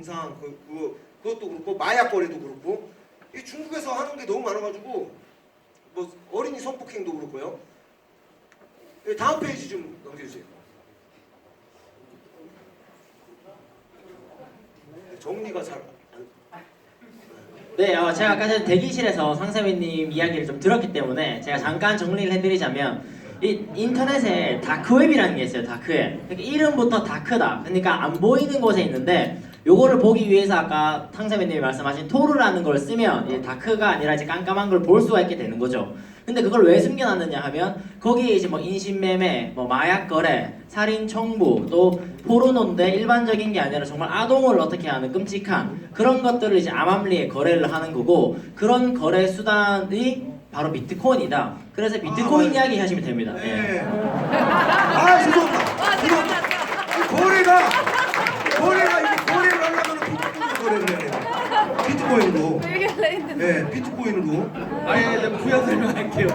영상 그것도 그렇고 마약 거래도 그렇고 이 중국에서 하는 게 너무 많아가지고 뭐 어린이 성폭행도 그렇고요. 다음 페이지 좀 넘겨주세요. 정리가 잘 네, 제가 아까 전에 대기실에서 상세미님 이야기를 좀 들었기 때문에 제가 잠깐 정리를 해드리자면 이 인터넷에 다크웹이라는 게 있어요. 다크웹. 그러니까 이름부터 다크다. 그러니까 안 보이는 곳에 있는데 요거를 보기 위해서 아까 상세미님이 말씀하신 토르라는 걸 쓰면 이제 다크가 아니라 이제 깜깜한 걸 볼 수가 있게 되는 거죠. 근데 그걸 왜 숨겨놨느냐 하면 거기에 이제 뭐 인신매매, 뭐 마약 거래, 살인 청부, 또 포르노인데 일반적인 게 아니라 정말 아동을 어떻게 하는 끔찍한 그런 것들을 이제 암암리에 거래를 하는 거고 그런 거래 수단이 바로 비트코인이다. 그래서 비트코인 이야기 하시면 됩니다. 네. 아 죄송합니다. 이거 거래를 하려면 비트코인 거래를 해야 돼요. 비트코인으로. 네, 비트코인으로. 아예 부연 설명할게요.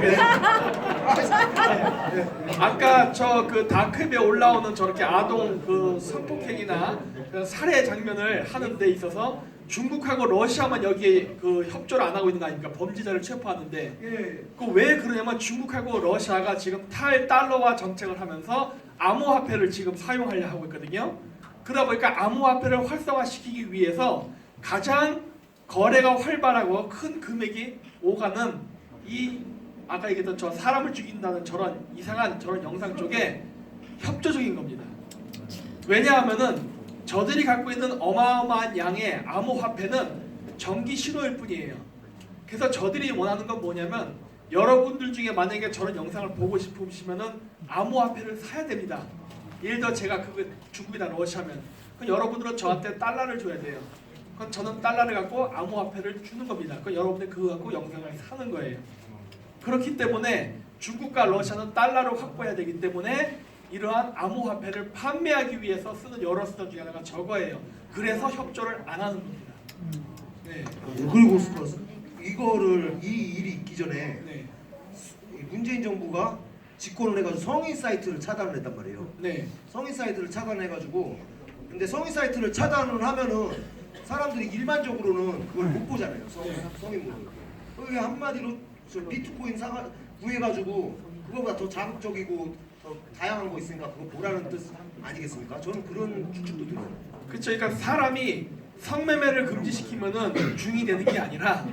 아까 저 그 다크웹에 올라오는 저렇게 아동 그 성폭행이나 그 살해 장면을 하는 데 있어서 중국하고 러시아만 여기에 그 협조를 안 하고 있는 거 아닙니까? 범죄자를 체포하는데 그 왜 그러냐면 중국하고 러시아가 지금 탈달러화 정책을 하면서 암호화폐를 지금 사용하려 하고 있거든요. 그러다 보니까 암호화폐를 활성화시키기 위해서 가장 거래가 활발하고 큰 금액이 오가는 이 아까 얘기했던 저 사람을 죽인다는 저런 이상한 저런 영상 쪽에 협조적인 겁니다. 왜냐하면은 저들이 갖고 있는 어마어마한 양의 암호화폐는 전기 신호일 뿐이에요. 그래서 저들이 원하는 건 뭐냐면 여러분들 중에 만약에 저런 영상을 보고 싶으시면은 암호화폐를 사야 됩니다. 예를 들어 제가 그거 중국이나 러시아면 그럼 여러분들은 저한테 달러를 줘야 돼요. 그럼 저는 달러를 갖고 암호화폐를 주는 겁니다. 그럼 여러분들 그거 갖고 영상을 사는 거예요. 그렇기 때문에 중국과 러시아는 달러를 확보해야 되기 때문에 이러한 암호화폐를 판매하기 위해서 쓰는 여러 수단 중에 하나가 저거예요. 그래서 협조를 안 하는 겁니다. 네. 그리고 이거를 이 일이 있기 전에 네. 문재인 정부가 집권을 해가지고 성인 사이트를 차단을 했단 말이에요. 네. 성인 사이트를 차단해가지고 근데 성인 사이트를 차단을 하면은 사람들이 일반적으로는 그걸 못 보잖아요. 성인물을. 그게 한마디로 저 비트코인 구해가지고 그거보다 더 자극적이고 더 다양한 거 있으니까 그거 보라는 뜻 아니겠습니까? 저는 그런 추측도 들어요. 그렇죠. 그러니까 사람이 성매매를 금지시키면은 중이 되는 게 아니라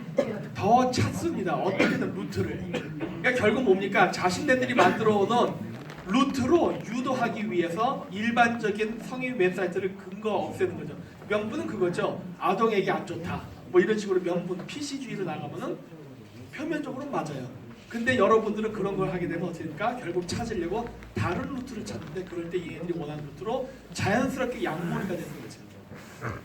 더 찾습니다. 어떻게든 루트를. 그러니까 결국 뭡니까? 자신네들이 만들어 오는 루트로 유도하기 위해서 일반적인 성인 웹사이트를 근거 없애는 거죠. 명분은 그거죠. 아동에게 안 좋다. 뭐 이런 식으로 명분, PC주의로 나가면은 표면적으로 맞아요. 근데 여러분들은 그런 걸 하게 되면 어떻게 될까? 결국 찾으려고 다른 루트를 찾는데 그럴 때 얘네들이 원하는 루트로 자연스럽게 양몰이가 되는 거죠.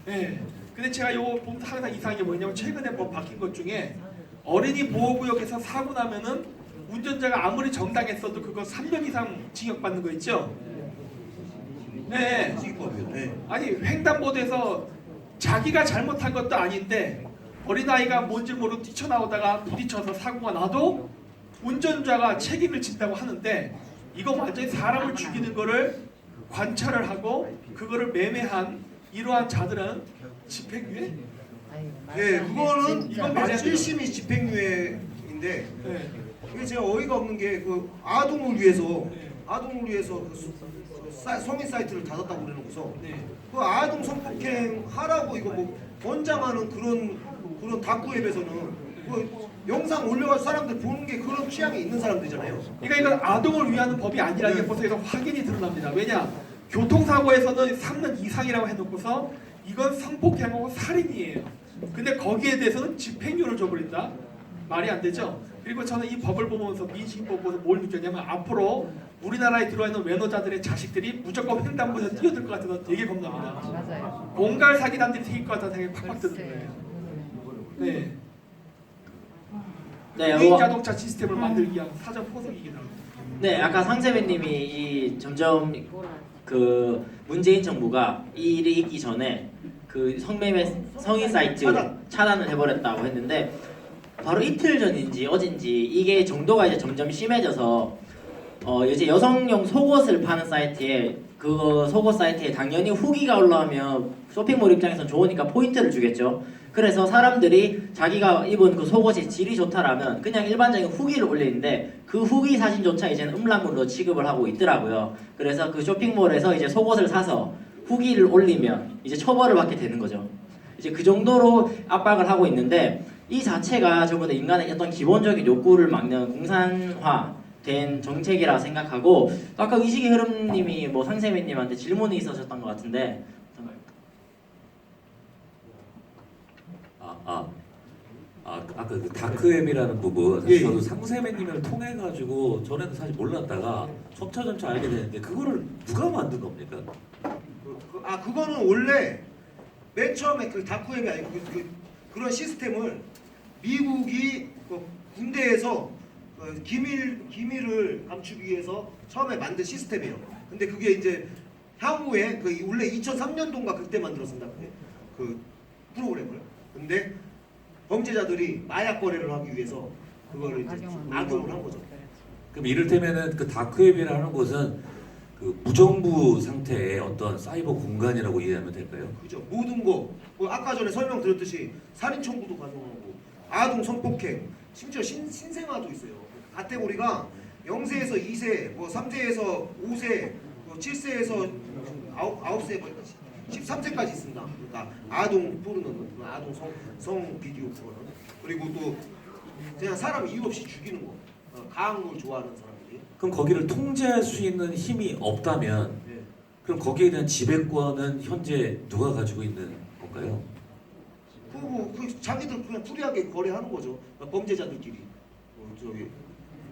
네. 근데 제가 요거 보면 항상 이상한 게 뭐냐면 최근에 뭐 바뀐 것 중에 어린이 보호구역에서 사고 나면은 운전자가 아무리 정당했어도 그거 3년 이상 징역받는 거 있죠? 네. 아니 횡단보도에서 자기가 잘못한 것도 아닌데 어린아이가 뭔지 모르고 뛰쳐나오다가 부딪혀서 사고가 나도 운전자가 책임을 진다고 하는데 이거 완전히 사람을 죽이는 거를 관찰을 하고 그거를 매매한 이러한 자들은 집행유예? 네, 그거는 이건 말이 안 돼요. 1심이 집행유예인데 네. 이게 제가 어이가 없는 게 그 아동을 위해서 네. 성인 사이트를 닫았다고 그래놓고서 네. 그 아동 성폭행 하라고 이거 뭐 권장하는 그런 다크웹에서는 그 영상 올려가지고 사람들 보는 게 그런 취향이 있는 사람들이잖아요. 그러니까 이건 아동을 위한 법이 아니라는 게 벌써 여기서 확인이 드러납니다. 왜냐? 교통사고에서는 3년 이상이라고 해놓고서 이건 성폭행하고 살인이에요. 근데 거기에 대해서는 집행유예를 줘버린다? 말이 안 되죠? 그리고 저는 이 법을 보면서 민식법 보면서 뭘 느꼈냐면 앞으로 우리나라에 들어와 있는 외노자들의 자식들이 무조건 횡단보도에 뛰어들 것 같아서 되게 겁납니다. 맞아요. 공갈 사기단들이 생길 것 같다는 생각이 팍팍 드는 거예요. 네. 네, 무인 자동차 시스템을 만들기 위한 사전 포석이긴 합니다. 네, 아까 상세배님이 이 점점 그 문재인 정부가 이 일이 있기 전에 그 성매매 성인 사이트 차단을 해버렸다고 했는데 바로 이틀 전인지 어젠지 이게 정도가 이제 점점 심해져서 이제 여성용 속옷을 파는 사이트에 그 속옷 사이트에 당연히 후기가 올라오면 쇼핑몰 입장에선 좋으니까 포인트를 주겠죠. 그래서 사람들이 자기가 입은 그 속옷이 질이 좋다라면 그냥 일반적인 후기를 올리는데 그 후기 사진조차 이제는 음란물로 취급을 하고 있더라고요. 그래서 그 쇼핑몰에서 이제 속옷을 사서 후기를 올리면 이제 처벌을 받게 되는 거죠. 이제 그 정도로 압박을 하고 있는데 이 자체가 저보다 인간의 어떤 기본적인 욕구를 막는 공산화된 정책이라 생각하고 또 아까 의식의 흐름님이 뭐 상세미님한테 질문이 있으셨던 것 같은데 아까 그 다크웹이라는 부분 사실 예. 저도 상세매님을 통해 가지고 전에는 사실 몰랐다가 점차 알게 되는데 그거를 누가 만든 겁니까? 그거는 원래 맨 처음에 그 다크웹이 아니고 그런 시스템을 미국이 그 군대에서 그 기밀을 감추기 위해서 처음에 만든 시스템이에요. 근데 그게 이제 향후에 그 원래 2003년도인가 그때 만들었습니다. 그 프로그램을. 근데 범죄자들이 마약 거래를 하기 위해서 그거를 이제 악용을 한 거죠. 그럼 이를테면은 그 다크웹이라는 곳은 그 무정부 상태의 어떤 사이버 공간이라고 이해하면 될까요? 그죠. 모든 거. 뭐 아까 전에 설명드렸듯이 살인 청구도 가능하고 아동 성폭행, 심지어 신생아도 있어요. 카테고리가 0세에서 2세, 뭐 3세에서 5세, 뭐 7세에서 9세, 뭐 13세까지 있습니다. 그러니까 아동 포르노는 아동 성 비디오 그거는 그리고 또 그냥 사람 이유 없이 죽이는 거, 강한 걸 좋아하는 사람들이. 그럼 거기를 통제할 수 있는 힘이 없다면 네. 그럼 거기에 대한 지배권은 현재 누가 가지고 있는 건가요? 그 자기들 그냥 프리하게 거래하는 거죠. 범죄자들끼리. 저기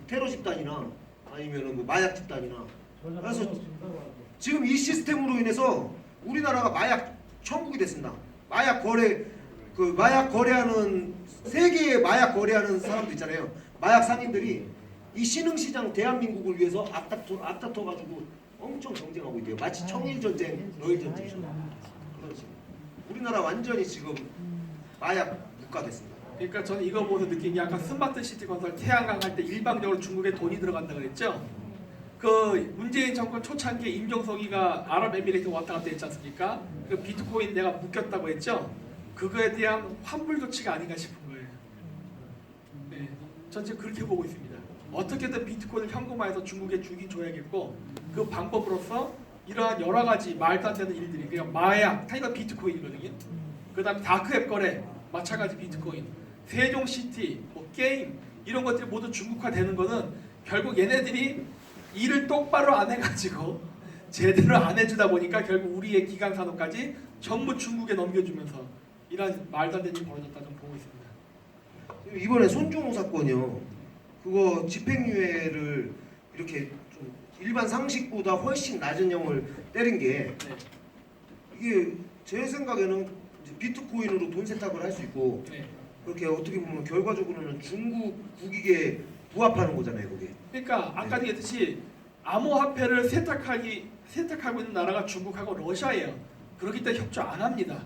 테러 집단이나 아니면은 뭐 마약 집단이나. 그래서 지금 이 시스템으로 인해서 우리나라가 마약 천국이 됐습니다. 마약 거래하는 세계에 마약 거래하는 사람들 있잖아요. 마약 상인들이 이 신흥시장 대한민국을 위해서 앞다퉈 가지고 엄청 경쟁하고 있대요. 마치 청일 전쟁, 러일 전쟁이죠. 그렇지. 우리나라 완전히 지금 마약 국가 됐습니다. 그러니까 저는 이거 보면서 느낀 게 아까 스마트 시티 건설 태양광 할 때 일방적으로 중국에 돈이 들어간다 그랬죠. 그 문재인 정권 초창기에 임종석이가 아랍에미레이트 왔다 갔다 했지 않습니까? 그 비트코인 내가 묶였다고 했죠. 그거에 대한 환불 조치가 아닌가 싶은 거예요. 네, 전 지금 그렇게 보고 있습니다. 어떻게든 비트코인을 현금화해서 중국에 주긴 줘야겠고 그 방법으로서 이러한 여러 가지 말도 안 되는 일들이 그냥 마약, 다 이거 비트코인이거든요. 그다음에 다크웹 거래, 마찬가지 비트코인, 세종시티, 뭐 게임 이런 것들이 모두 중국화되는 거는 결국 얘네들이 일을 똑바로 안 해가지고 제대로 안 해주다 보니까 결국 우리의 기강 산업까지 전부 중국에 넘겨주면서 이런 말도 안 되는 일이 벌어졌다 좀 보고 있습니다. 이번에 손종호 사건이요. 그거 집행유예를 이렇게 좀 일반 상식보다 훨씬 낮은 형을 때린 게 네. 이게 제 생각에는 이제 비트코인으로 돈 세탁을 할 수 있고 네. 그렇게 어떻게 보면 결과적으로는 중국 국익에 부합하는 거잖아요, 그게. 그러니까 아까 얘기했듯이 암호화폐를 세탁하고 있는 나라가 중국하고 러시아예요. 그렇기 때문에 협조 안 합니다.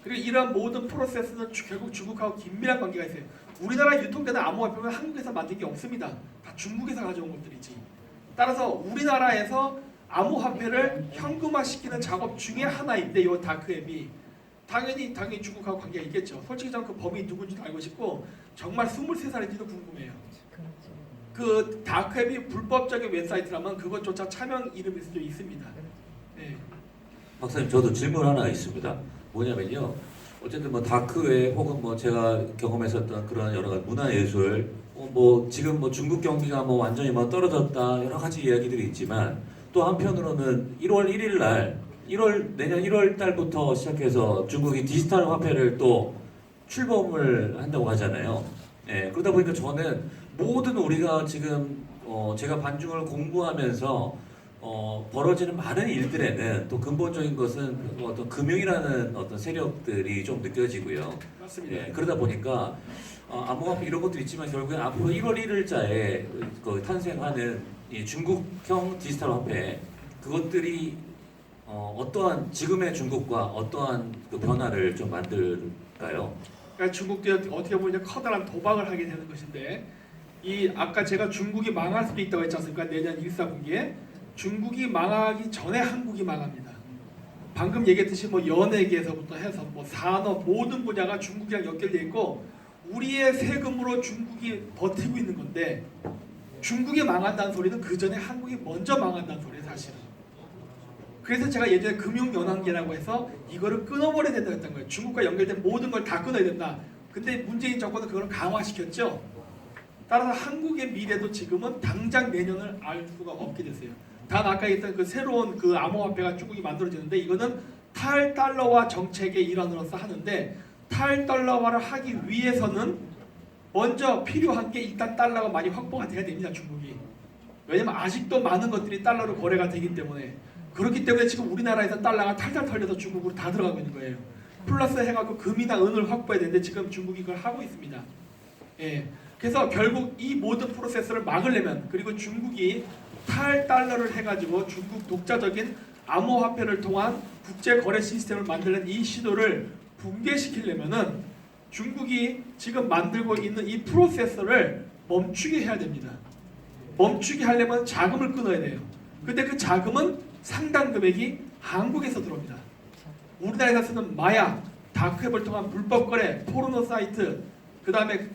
그리고 이러한 모든 프로세스는 결국 중국하고 긴밀한 관계가 있어요. 우리나라에 유통되는 암호화폐는 한국에서 만든 게 없습니다. 다 중국에서 가져온 것들이지. 따라서 우리나라에서 암호화폐를 현금화시키는 작업 중에 하나인데 이 다크앱이 당연히 중국하고 관계가 있겠죠. 솔직히 저는 그 범인이 누군지도 알고 싶고 정말 23살인지도 궁금해요. 그 다크웹이 불법적인 웹사이트라면 그것조차 차명 이름일 수도 있습니다. 네. 박사님 저도 질문 하나 있습니다. 뭐냐면요. 어쨌든 뭐 다크웹 혹은 뭐 제가 경험했었던 그런 여러 가지 문화예술 뭐 지금 뭐 중국 경기가 뭐 완전히 뭐 떨어졌다 여러 가지 이야기들이 있지만 또 한편으로는 1월 1일 날 내년 1월 달부터 시작해서 중국이 디지털 화폐를 또 출범을 한다고 하잖아요. 예, 그러다 보니까 저는 모든 우리가 지금 제가 반중을 공부하면서 벌어지는 많은 일들에는 또 근본적인 것은 어떤 금융이라는 어떤 세력들이 좀 느껴지고요. 맞습니다. 예, 그러다 보니까 암호화폐 이런 것도 있지만 결국에 앞으로 1월 1일자에 그 탄생하는 이 중국형 디지털 화폐 그것들이 어떠한 지금의 중국과 어떠한 그 변화를 좀 만들까요? 그러니까 중국도 어떻게 보면 커다란 도박을 하게 되는 것인데 이 아까 제가 중국이 망할 수도 있다고 했지 않습니까? 내년 1, 4분기에 중국이 망하기 전에 한국이 망합니다. 방금 얘기했듯이 뭐 연예계에서부터 해서 뭐 산업 모든 분야가 중국이랑 연결돼 있고 우리의 세금으로 중국이 버티고 있는 건데 중국이 망한다는 소리는 그 전에 한국이 먼저 망한다는 소리예요, 사실은. 그래서 제가 예전에 금융연한계라고 해서 이거를 끊어버려야 된다고 했던 거예요. 중국과 연결된 모든 걸 다 끊어야 된다. 근데 문재인 정권은 그걸 강화시켰죠. 따라서 한국의 미래도 지금은 당장 내년을 알 수가 없게 됐어요. 단 아까 했던 그 새로운 그 암호화폐가 중국이 만들어지는데 이거는 탈달러화 정책의 일환으로서 하는데 탈달러화를 하기 위해서는 먼저 필요한 게 일단 달러가 많이 확보가 돼야 됩니다, 중국이. 왜냐면 아직도 많은 것들이 달러로 거래가 되기 때문에. 그렇기 때문에 지금 우리나라에서 달러가 탈탈 털려서 중국으로 다 들어가고 있는 거예요. 플러스 해갖고 금이나 은을 확보해야 되는데 지금 중국이 그걸 하고 있습니다. 예. 그래서 결국 이 모든 프로세스를 막으려면 그리고 중국이 탈달러를 해가지고 중국 독자적인 암호화폐를 통한 국제거래 시스템을 만드는 이 시도를 붕괴시키려면은 중국이 지금 만들고 있는 이 프로세스를 멈추게 해야 됩니다. 멈추게 하려면 자금을 끊어야 돼요. 근데 그 자금은 상당 금액이 한국에서 들어옵니다. 우리나라에서 쓰는 마약, 다크웹을 통한 불법 거래, 포르노 사이트, 그 다음에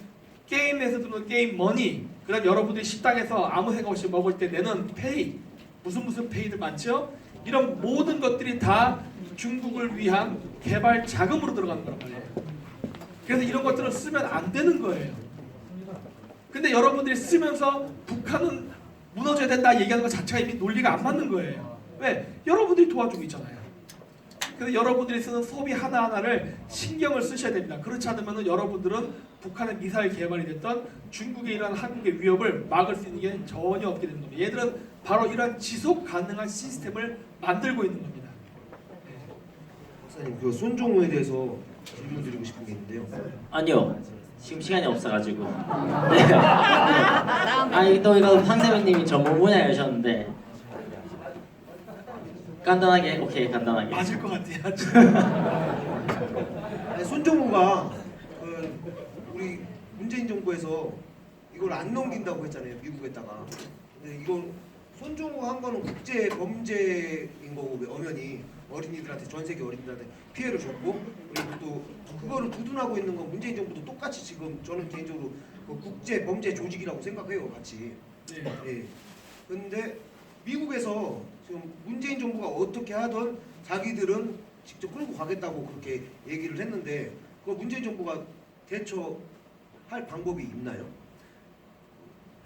게임에서 드는 게임 머니, 그 다음 여러분들이 식당에서 아무 생각 없이 먹을 때 내는 페이, 무슨 페이들 많죠? 이런 모든 것들이 다 중국을 위한 개발 자금으로 들어가는 거란 말이에요. 그래서 이런 것들을 쓰면 안 되는 거예요. 근데 여러분들이 쓰면서 북한은 무너져야 된다 얘기하는 것 자체가 이미 논리가 안 맞는 거예요. 왜? 여러분들이 도와주고 있잖아요. 그래서 여러분들이 쓰는 소비 하나하나를 신경을 쓰셔야 됩니다. 그렇지 않으면 여러분들은 북한의 미사일 개발이 됐던 중국에 이런 한국의 위협을 막을 수 있는 게 전혀 없게 되는 겁니다. 얘들은 바로 이런 지속 가능한 시스템을 만들고 있는 겁니다. 박사님, 그 손종호에 대해서 질문 드리고 싶은 게 있는데요. 아니요. 지금 시간이 없어가지고. 네. 아니 또 이거 황세민님이 전문 분야이셨는데 간단하게 오케이 간단하게. 맞을 것 같아요. 아니, 손종호가 그 우리 문재인 정부에서 이걸 안 넘긴다고 했잖아요, 미국에다가. 근데 이건 손종호가 한 거는 국제 범죄인 거고 엄연히 어린이들한테 전 세계 어린이들한테 피해를 줬고 그리고 또 그거를 두둔하고 있는 건 문재인 정부도 똑같이 지금 저는 개인적으로 그 국제 범죄 조직이라고 생각해요, 같이. 네. 예. 근데 미국에서 지금 문재인 정부가 어떻게 하던 자기들은 직접 끌고 가겠다고 그렇게 얘기를 했는데 그 문재인 정부가 대처할 방법이 있나요?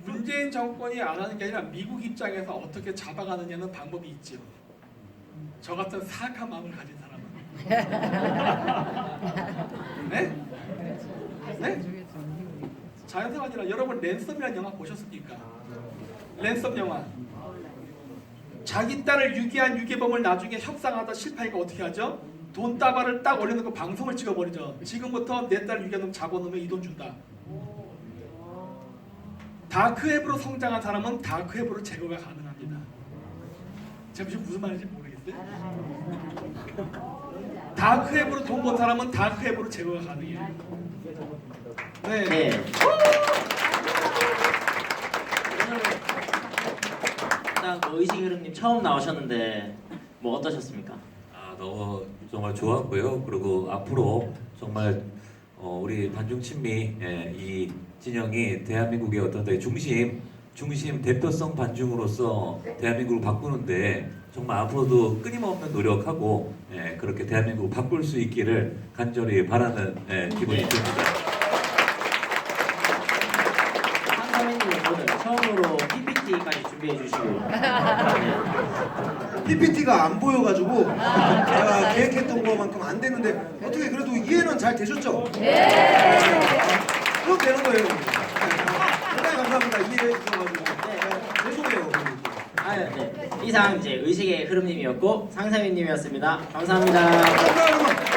문재인 정권이 안 하는 게 아니라 미국 입장에서 어떻게 잡아가느냐는 방법이 있죠. 저 같은 사악한 마음을 가진 사람은. 네? 네? 자연사가 아니라 여러분 랜섬이라는 영화 보셨습니까? 랜섬 영화. 자기 딸을 유기한 유괴범을 나중에 협상하다 실패하니까 어떻게 하죠? 돈 따발을 딱 올려놓고 방송을 찍어버리죠. 지금부터 내 딸 유기한 놈 잡아놓으면 이 돈 준다. 다크웹으로 성장한 사람은 다크웹으로 제거가 가능합니다. 제가 지금 무슨 말인지 모르겠어요? 다크웹으로 돈 번 사람은 다크웹으로 제거가 가능해요. 네. 네. 오늘 딱 의식 흐름님 처음 나오셨는데 뭐 어떠셨습니까? 아, 너무 정말 좋았고요. 그리고 앞으로 정말 우리 반중 친미 이 진영이 대한민국의 어떤 되게 중심 대표성 반중으로서 대한민국을 바꾸는데 정말 앞으로도 끊임없는 노력하고 그렇게 대한민국을 바꿀 수 있기를 간절히 바라는 기분이 듭니다. 황사민님 오늘 처음으로 PPT까지 준비해 주시고 PPT가 안 보여가지고 제가 계획했던 것만큼 안 됐는데 어떻게 그래도 이해는 잘 되셨죠? 네. 그럼 되는 거예요. 대단히 감사합니다. 이해해 주셔가지고. 죄송해요. 네. 이상 이제 의식의 흐름님이었고 상사민님이었습니다. 감사합니다. 감사합니다.